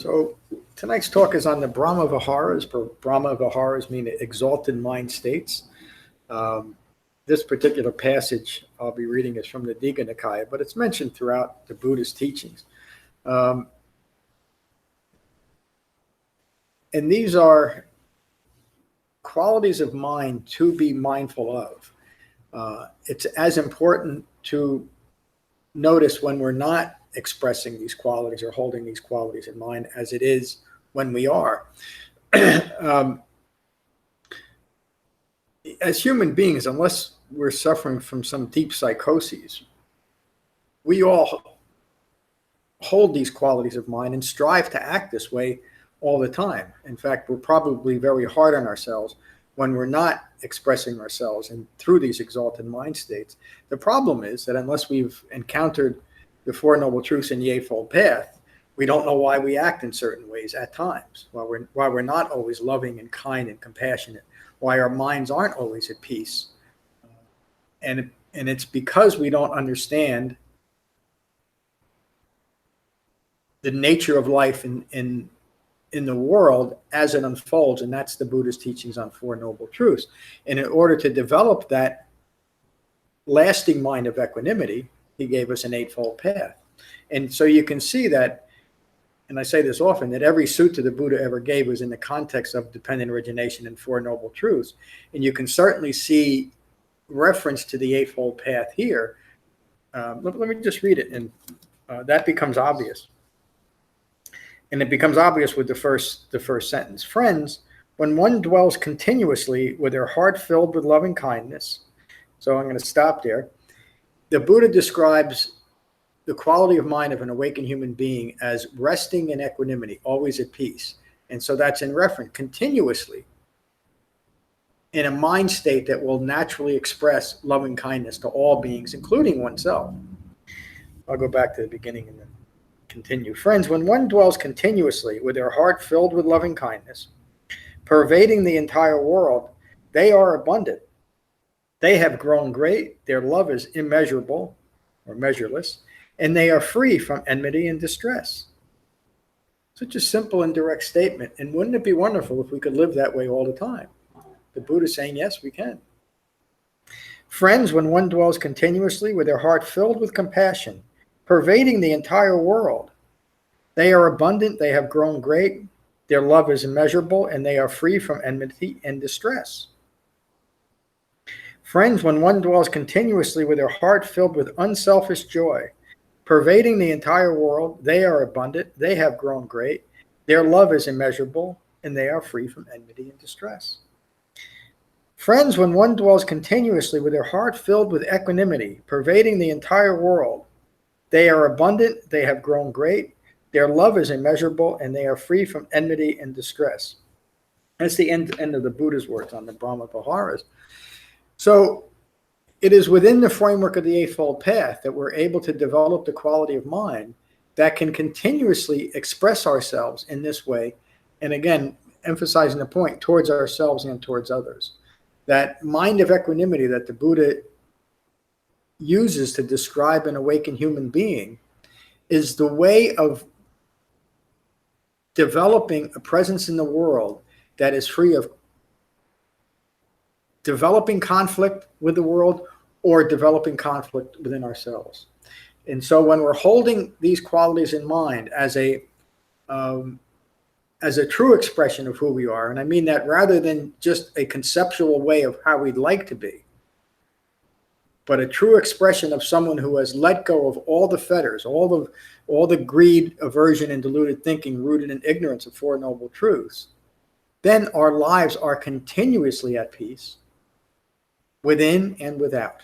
So tonight's talk is on the Brahma Viharas. Brahma Viharas mean exalted mind states. This particular passage I'll be reading is from the Digha Nikaya, but it's mentioned throughout the Buddha's teachings. And these are qualities of mind to be mindful of. It's as important to notice when we're not expressing these qualities or holding these qualities in mind as it is when we are. As human beings, unless we're suffering from some deep psychoses, we all hold these qualities of mind and strive to act this way all the time. In fact, we're probably very hard on ourselves when we're not expressing ourselves and through these exalted mind states. The problem is that unless we've encountered the Four Noble Truths in the Eightfold Path, we don't know why we act in certain ways at times, why we're not always loving and kind and compassionate, why our minds aren't always at peace. And it's because we don't understand the nature of life in the world as it unfolds, and that's the Buddha's teachings on Four Noble Truths. And in order to develop that lasting mind of equanimity, he gave us an Eightfold Path. And so you can see that, and I say this often, that every sutta the Buddha ever gave was in the context of dependent origination and Four Noble Truths. And you can certainly see reference to the Eightfold Path here. Let me just read it, and that becomes obvious. And it becomes obvious with the first sentence. Friends, when one dwells continuously with their heart filled with loving kindness, so I'm going to stop there. The Buddha describes the quality of mind of an awakened human being as resting in equanimity, always at peace. And so that's in reference continuously in a mind state that will naturally express loving kindness to all beings, including oneself. I'll go back to the beginning and then continue. Friends, when one dwells continuously with their heart filled with loving kindness, pervading the entire world, they are abundant. They have grown great. Their love is immeasurable or measureless, and they are free from enmity and distress. Such a simple and direct statement. And wouldn't it be wonderful if we could live that way all the time? The Buddha is saying, yes, we can. Friends, when one dwells continuously with their heart filled with compassion, pervading the entire world, they are abundant, they have grown great, their love is immeasurable, and they are free from enmity and distress. Friends, when one dwells continuously with their heart filled with unselfish joy, pervading the entire world, they are abundant, they have grown great, their love is immeasurable, and they are free from enmity and distress. Friends, when one dwells continuously with their heart filled with equanimity, pervading the entire world, they are abundant, they have grown great, their love is immeasurable, and they are free from enmity and distress. That's the end of the Buddha's words on the Brahma Viharas. So it is within the framework of the Eightfold Path that we're able to develop the quality of mind that can continuously express ourselves in this way. And again, emphasizing the point, towards ourselves and towards others. That mind of equanimity that the Buddha uses to describe an awakened human being is the way of developing a presence in the world that is free of developing conflict with the world or developing conflict within ourselves. And so when we're holding these qualities in mind as a true expression of who we are, and I mean that rather than just a conceptual way of how we'd like to be, but a true expression of someone who has let go of all the fetters, all the greed, aversion, and deluded thinking rooted in ignorance of Four Noble Truths, then our lives are continuously at peace, within and without.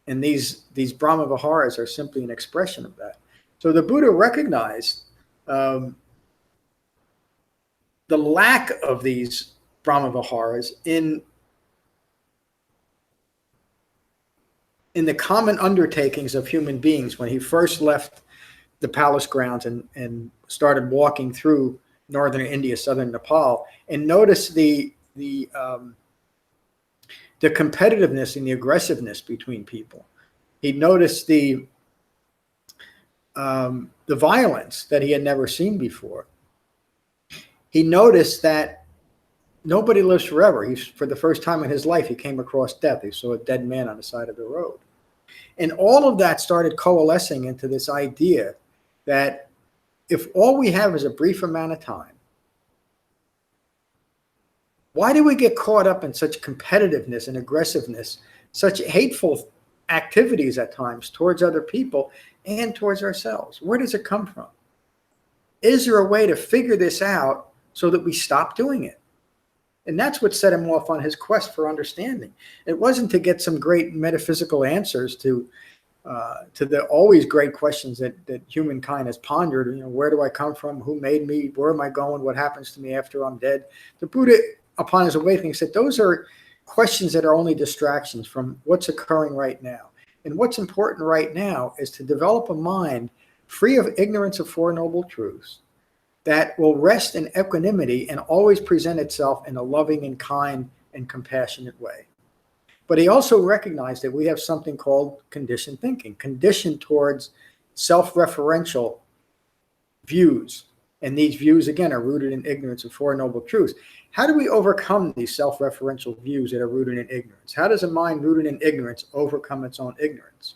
And these Brahma Viharas are simply an expression of that. So the Buddha recognized the lack of these Brahma Viharas in the common undertakings of human beings when he first left the palace grounds and started walking through northern India, southern Nepal, and noticed the competitiveness and the aggressiveness between people. He noticed the violence that he had never seen before. he noticed that nobody lives forever. For the first time in his life, he came across death. He saw a dead man on the side of the road. And all of that started coalescing into this idea that if all we have is a brief amount of time, why do we get caught up in such competitiveness and aggressiveness, such hateful activities at times towards other people and towards ourselves? Where does it come from? Is there a way to figure this out so that we stop doing it? And that's what set him off on his quest for understanding. It wasn't to get some great metaphysical answers to the always great questions that humankind has pondered. You know, where do I come from? Who made me? Where am I going? What happens to me after I'm dead? The Buddha, upon his awakening, said those are questions that are only distractions from what's occurring right now. And what's important right now is to develop a mind free of ignorance of Four Noble Truths that will rest in equanimity and always present itself in a loving and kind and compassionate way. But he also recognized that we have something called conditioned thinking, conditioned towards self-referential views. And these views, again, are rooted in ignorance of Four Noble Truths. How do we overcome these self-referential views that are rooted in ignorance? How does a mind rooted in ignorance overcome its own ignorance?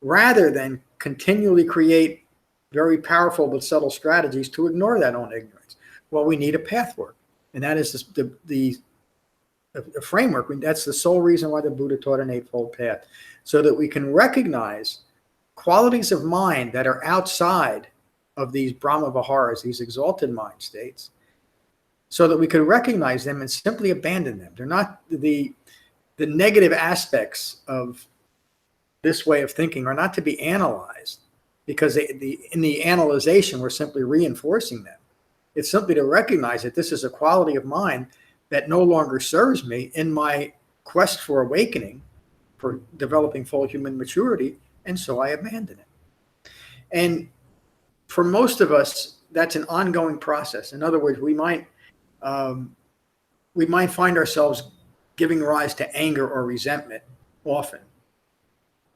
Rather than continually create very powerful but subtle strategies to ignore that own ignorance. Well, we need a pathwork, and that is the framework. That's the sole reason why the Buddha taught an Eightfold Path, so that we can recognize qualities of mind that are outside of these Brahma Viharas, these exalted mind states, so that we can recognize them and simply abandon them. They're not the negative aspects of this way of thinking are not to be analyzed, because in the analyzation, we're simply reinforcing them. It's simply to recognize that this is a quality of mind that no longer serves me in my quest for awakening, for developing full human maturity, and so I abandon it. And for most of us, that's an ongoing process. In other words, we might find ourselves giving rise to anger or resentment often.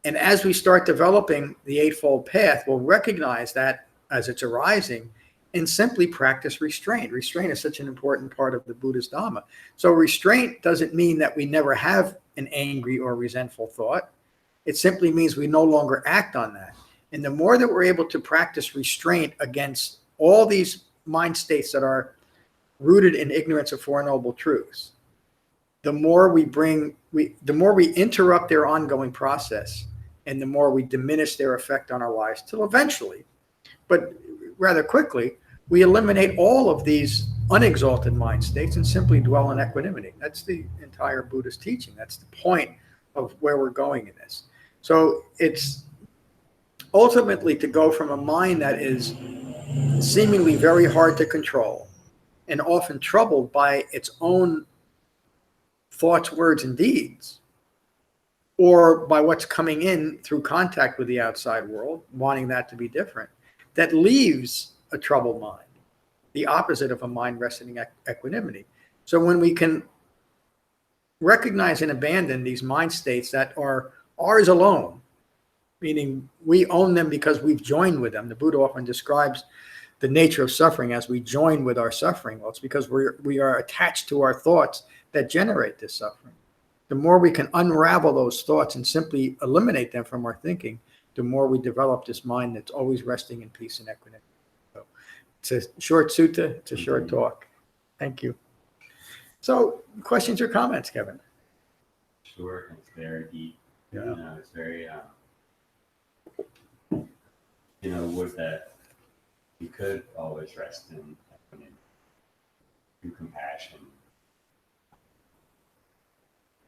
And as we start developing the Eightfold Path, we'll recognize that as it's arising and simply practice restraint. Restraint is such an important part of the Buddha's Dhamma. So restraint doesn't mean that we never have an angry or resentful thought. It simply means we no longer act on that. And the more that we're able to practice restraint against all these mind states that are rooted in ignorance of Four Noble Truths, the more we interrupt their ongoing process, and the more we diminish their effect on our lives, till eventually, but rather quickly, we eliminate all of these unexalted mind states and simply dwell in equanimity. That's the entire Buddhist teaching. That's the point of where we're going in this. So it's ultimately to go from a mind that is seemingly very hard to control and often troubled by its own thoughts, words, and deeds, or by what's coming in through contact with the outside world, wanting that to be different, that leaves a troubled mind, the opposite of a mind resting in equanimity. So when we can recognize and abandon these mind states that are ours alone, meaning we own them because we've joined with them. The Buddha often describes the nature of suffering as we join with our suffering. Well, it's because we are attached to our thoughts that generate this suffering. The more we can unravel those thoughts and simply eliminate them from our thinking, the more we develop this mind that's always resting in peace and equanimity. So it's a short sutta, it's a short talk. Thank you. So questions or comments, Kevin? Sure, it's very deep. Yeah. It's very, with that, you could always rest in through compassion.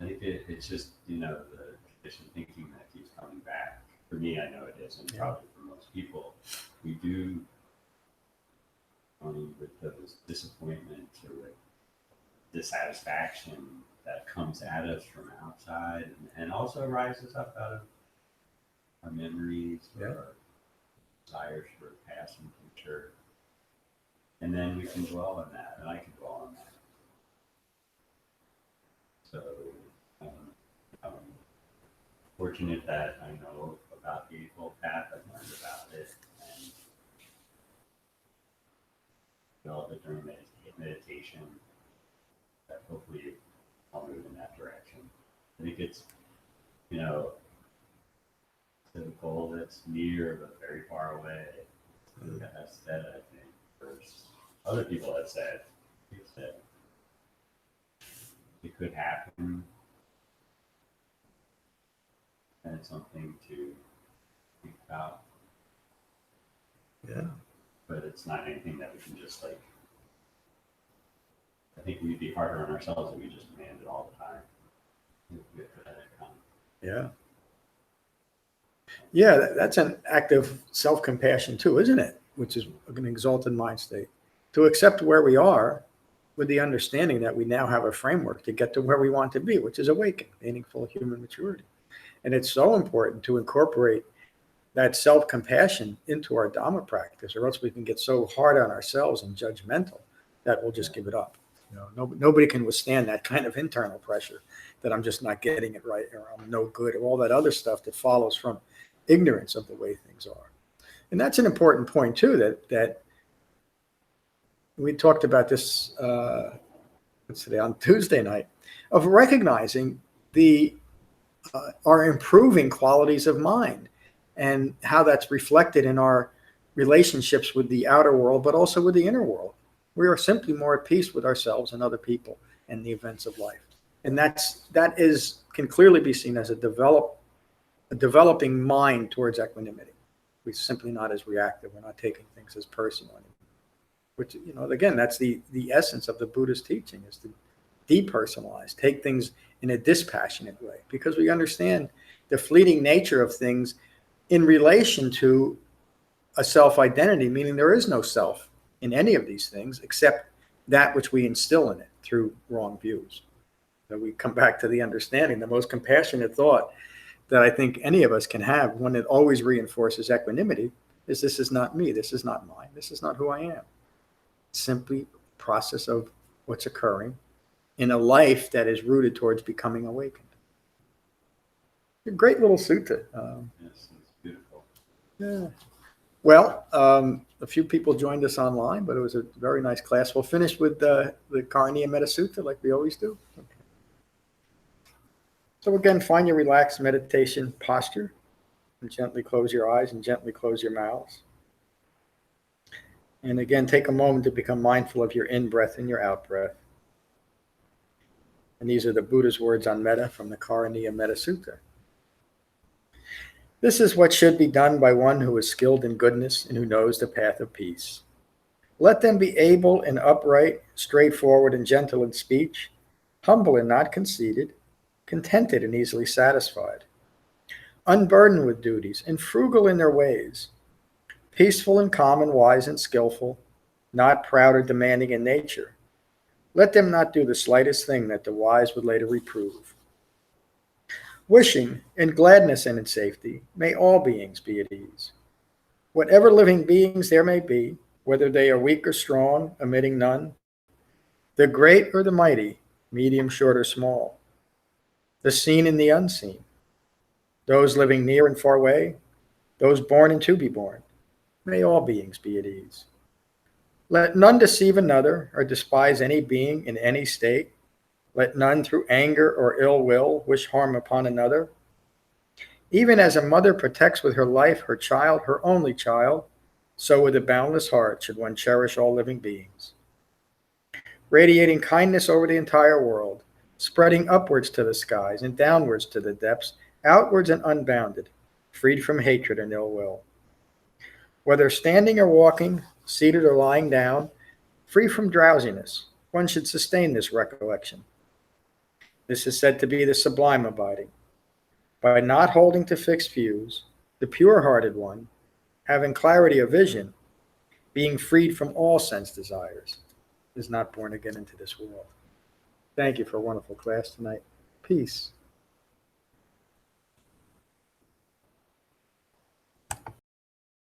I think it's just, the conditioned thinking that keeps coming back. For me, I know it is, and probably for most people, we do, with those disappointments or with dissatisfaction that comes at us from outside and also rises up out of our memories or our desires for past and future. And then we can dwell on that, and I can dwell on that. So I'm fortunate that I know about the Eightfold Path. I've learned about it, and it during meditation, that hopefully I'll move in that direction. I think it's, you know, the goal that's near but very far away. That's said, I think, first. Other people have said it could happen, and it's something to think about. Yeah. But it's not anything that we can just like. I think we'd be harder on ourselves if we just demand it all the time. Yeah. Yeah, that's an act of self-compassion too, isn't it? Which is an exalted mind state. To accept where we are with the understanding that we now have a framework to get to where we want to be, which is awakened, meaningful human maturity. And it's so important to incorporate that self-compassion into our Dhamma practice, or else we can get so hard on ourselves and judgmental that we'll just give it up. You know, nobody can withstand that kind of internal pressure that I'm just not getting it right, or I'm no good, or all that other stuff that follows from ignorance of the way things are. And that's an important point too, that we talked about this on Tuesday night, of recognizing our improving qualities of mind and how that's reflected in our relationships with the outer world, but also with the inner world. We are simply more at peace with ourselves and other people and the events of life. And that can clearly be seen as a developing mind towards equanimity. We're simply not as reactive. We're not taking things as personal anymore. Which, you know, again, that's the essence of the Buddha's teaching, is to depersonalize, take things in a dispassionate way, because we understand the fleeting nature of things in relation to a self-identity, meaning there is no self in any of these things except that which we instill in it through wrong views. So we come back to the understanding, the most compassionate thought that I think any of us can have, one that always reinforces equanimity, is this is not me, this is not mine, this is not who I am. It's simply a process of what's occurring in a life that is rooted towards becoming awakened. A great little sutta. Yes, it's beautiful. Yeah. Well, a few people joined us online, but it was a very nice class. We'll finish with the Karaniya Metta Sutta like we always do. Okay. So again, find your relaxed meditation posture and gently close your eyes and gently close your mouths. And again, take a moment to become mindful of your in-breath and your out-breath. And these are the Buddha's words on metta from the Karaniya Metta Sutta. This is what should be done by one who is skilled in goodness and who knows the path of peace. Let them be able and upright, straightforward and gentle in speech, humble and not conceited, contented and easily satisfied, unburdened with duties and frugal in their ways, peaceful and calm and wise and skillful, not proud or demanding in nature. Let them not do the slightest thing that the wise would later reprove. Wishing in gladness and in safety, may all beings be at ease. Whatever living beings there may be, whether they are weak or strong, omitting none, the great or the mighty, medium, short, or small, the seen and the unseen, those living near and far away, those born and to be born, may all beings be at ease. Let none deceive another or despise any being in any state. Let none through anger or ill will wish harm upon another. Even as a mother protects with her life her child, her only child, so with a boundless heart should one cherish all living beings. Radiating kindness over the entire world, spreading upwards to the skies and downwards to the depths, outwards and unbounded, freed from hatred and ill will. Whether standing or walking, seated or lying down, free from drowsiness, one should sustain this recollection. This is said to be the sublime abiding. By not holding to fixed views, the pure-hearted one, having clarity of vision, being freed from all sense desires, is not born again into this world. Thank you for a wonderful class tonight. Peace.